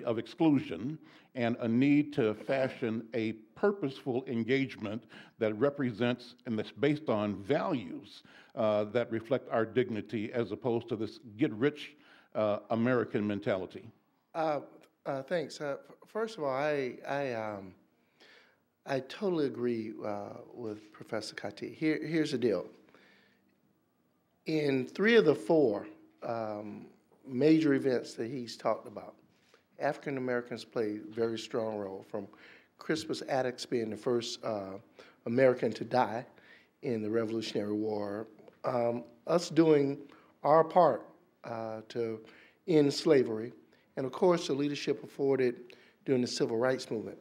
of exclusion and a need to fashion a purposeful engagement that represents and that's based on values that reflect our dignity as opposed to this get rich American mentality? Uh, Thanks. First of all, I totally agree with Professor Kati. Here's the deal. In three of the four major events that he's talked about, African Americans play a very strong role, from Crispus Attucks being the first American to die in the Revolutionary War, us doing our part to end slavery, and of course the leadership afforded during the Civil Rights Movement.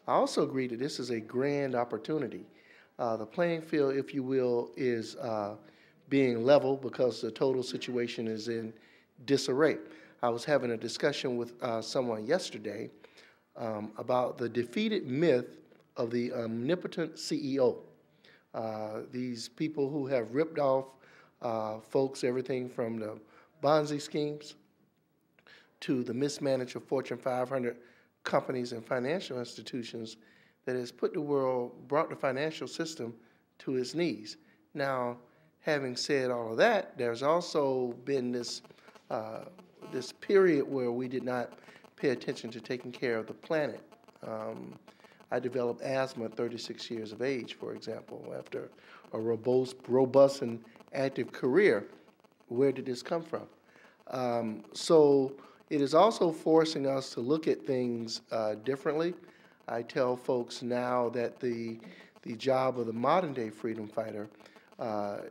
I also agree that this is a grand opportunity. The playing field, if you will, is being level because the total situation is in disarray. I was having a discussion with someone yesterday about the defeated myth of the omnipotent CEO. These people who have ripped off folks, everything from the Ponzi schemes to the mismanagement of Fortune 500 companies and financial institutions that has put the world, brought the financial system to its knees. Now, having said all of that, there's also been this period where we did not pay attention to taking care of the planet. I developed asthma at 36 years of age, for example, after a robust and active career. Where did this come from? So it is also forcing us to look at things differently. I tell folks now that the job of the modern day freedom fighter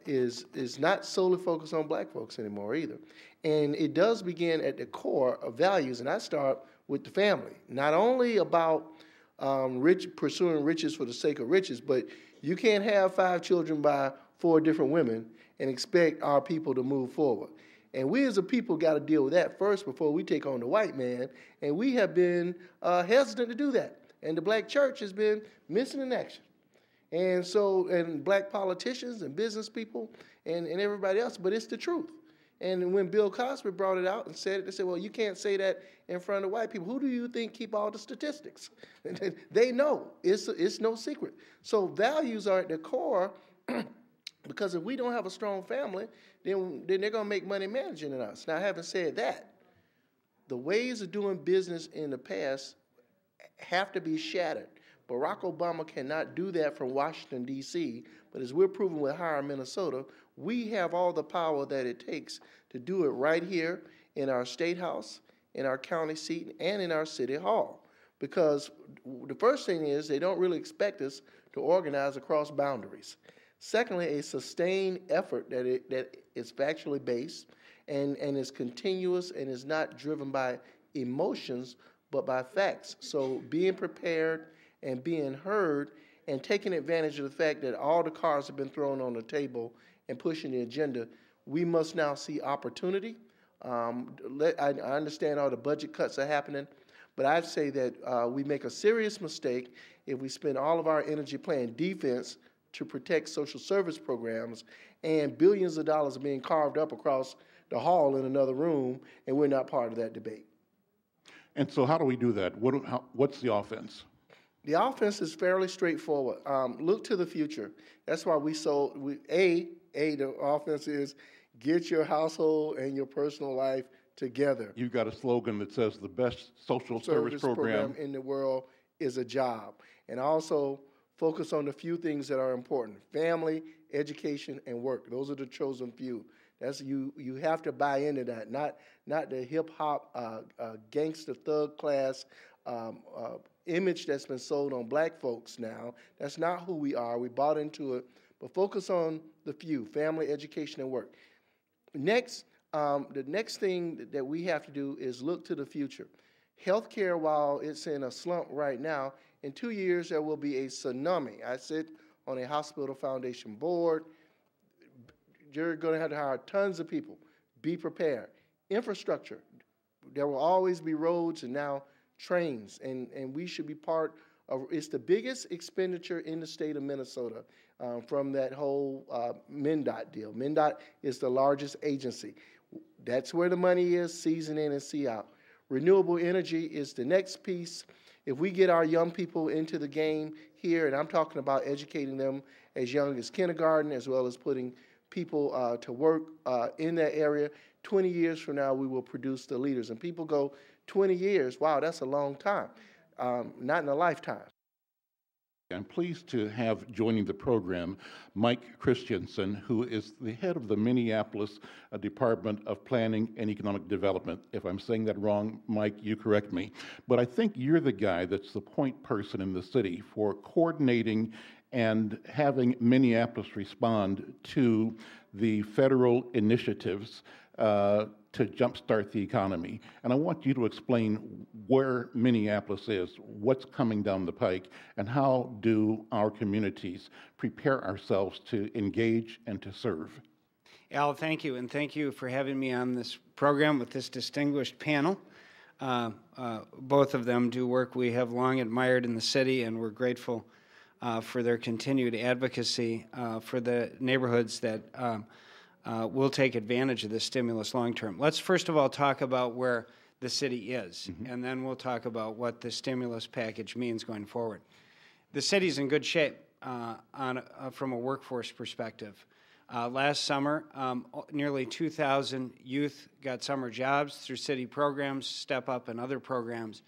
is not solely focused on black folks anymore either. And it does begin at the core of values, and I start with the family. Not only about pursuing riches for the sake of riches, but you can't have 5 children by 4 different women and expect our people to move forward. And we as a people got to deal with that first before we take on the white man, and we have been hesitant to do that. And the black church has been missing in action. And so, and black politicians and business people and everybody else, but it's the truth. And when Bill Cosby brought it out and said it, they said, well, you can't say that in front of white people. Who do you think keep all the statistics? They know. It's no secret. So values are at the core, because if we don't have a strong family, then they're going to make money managing us. Now, having said that, the ways of doing business in the past have to be shattered. Barack Obama cannot do that from Washington, D.C., but as we're proving with Hire Minnesota, we have all the power that it takes to do it right here in our state house, in our county seat, and in our city hall. Because the first thing is they don't really expect us to organize across boundaries. Secondly, a sustained effort that is factually based and is continuous and is not driven by emotions, but by facts. So being prepared and being heard and taking advantage of the fact that all the cards have been thrown on the table and pushing the agenda, we must now see opportunity. I understand all the budget cuts are happening, but I'd say that we make a serious mistake if we spend all of our energy playing defense to protect social service programs and billions of dollars are being carved up across the hall in another room, and we're not part of that debate. And so how do we do that? What's the offense? The offense is fairly straightforward. Look to the future. That's why the offense is get your household and your personal life together. You've got a slogan that says the best social service program in the world is a job. And also focus on the few things that are important: family, education, and work. Those are the chosen few. That's you have to buy into that, not the hip hop gangster thug class image that's been sold on black folks now. That's not who we are. We bought into it. But focus on the few: family, education, and work. Next, the next thing that we have to do is look to the future. Healthcare, while it's in a slump right now, in 2 years there will be a tsunami. I sit on a hospital foundation board. You're going to have to hire tons of people. Be prepared. Infrastructure. There will always be roads and now trains, and we should be part of. It's the biggest expenditure in the state of Minnesota from that whole MnDOT deal. MnDOT is the largest agency. That's where the money is, season in and see out. Renewable energy is the next piece. If we get our young people into the game here, and I'm talking about educating them as young as kindergarten, as well as putting people to work in that area, 20 years from now, we will produce the leaders. And people go, 20 years, wow, that's a long time. Not in a lifetime. I'm pleased to have joining the program Mike Christensen, who is the head of the Minneapolis Department of Planning and Economic Development. If I'm saying that wrong, Mike, you correct me. But I think you're the guy that's the point person in the city for coordinating and having Minneapolis respond to the federal initiatives to jumpstart the economy. And I want you to explain where Minneapolis is, what's coming down the pike, and how do our communities prepare ourselves to engage and to serve. Al, thank you, and thank you for having me on this program with this distinguished panel. Both of them do work we have long admired in the city, and we're grateful for their continued advocacy for the neighborhoods that will take advantage of this stimulus long term. Let's first of all talk about where the city is, and then we'll talk about what the stimulus package means going forward. The city's in good shape from a workforce perspective. Last summer, nearly 2,000 youth got summer jobs through city programs, Step Up and other programs.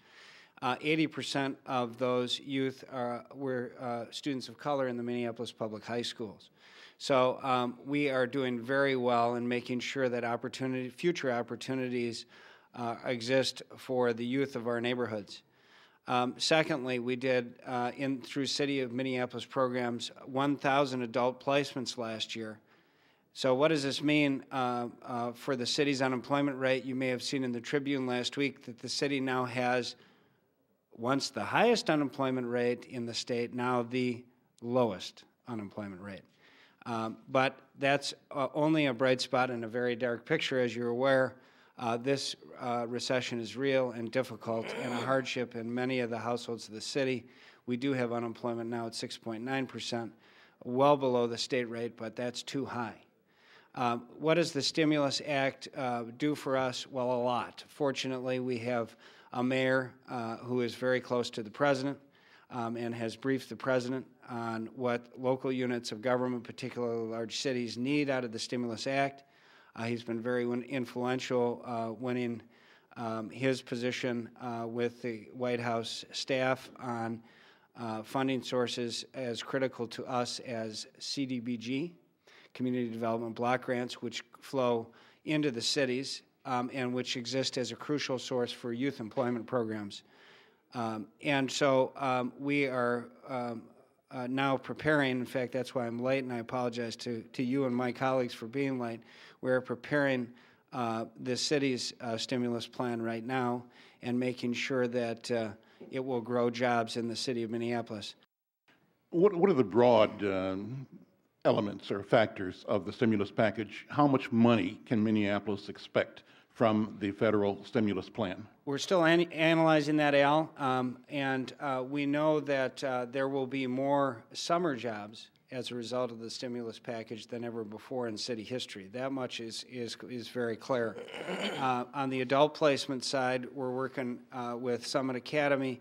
80% of those youth were students of color in the Minneapolis public high schools. So we are doing very well in making sure that future opportunities exist for the youth of our neighborhoods. Secondly, we did, through City of Minneapolis programs, 1,000 adult placements last year. So what does this mean for the city's unemployment rate? You may have seen in the Tribune last week that the city now has once the highest unemployment rate in the state, now the lowest unemployment rate. But that's only a bright spot in a very dark picture. As you're aware, this recession is real and difficult and a hardship in many of the households of the city. We do have unemployment now at 6.9%, well below the state rate, but that's too high. What does the Stimulus Act do for us? Well, a lot. Fortunately, we have a mayor who is very close to the president and has briefed the president on what local units of government, particularly large cities, need out of the Stimulus Act. He's been very influential winning his position with the White House staff on funding sources as critical to us as CDBG, Community Development Block Grants, which flow into the cities and which exist as a crucial source for youth employment programs. And so we are now preparing, in fact, that's why I'm late, and I apologize to you and my colleagues for being late. We're preparing the city's stimulus plan right now and making sure that it will grow jobs in the city of Minneapolis. What are the broad elements or factors of the stimulus package? How much money can Minneapolis expect from the federal stimulus plan? We're still analyzing that, Al, and we know that there will be more summer jobs as a result of the stimulus package than ever before in city history. That much is very clear. On the adult placement side, we're working with Summit Academy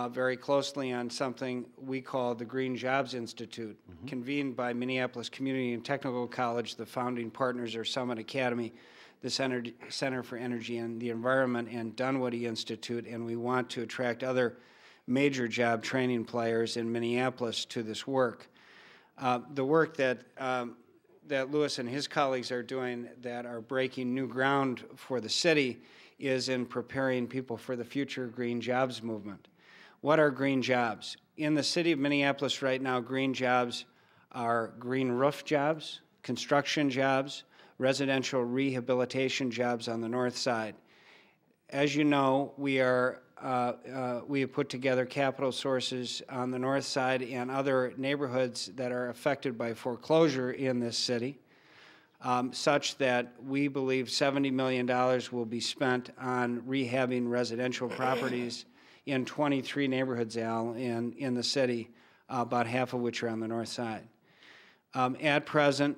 very closely on something we call the Green Jobs Institute, convened by Minneapolis Community and Technical College. The founding partners are Summit Academy, the Center for Energy and the Environment, and Dunwoody Institute, and we want to attract other major job training players in Minneapolis to this work. The work that Louis and his colleagues are doing that are breaking new ground for the city is in preparing people for the future green jobs movement. What are green jobs? In the city of Minneapolis right now, green jobs are green roof jobs, construction jobs, residential rehabilitation jobs on the north side. As you know, we have put together capital sources on the north side and other neighborhoods that are affected by foreclosure in this city, such that we believe $70 million will be spent on rehabbing residential properties in 23 neighborhoods, Al, in the city, about half of which are on the north side. At present,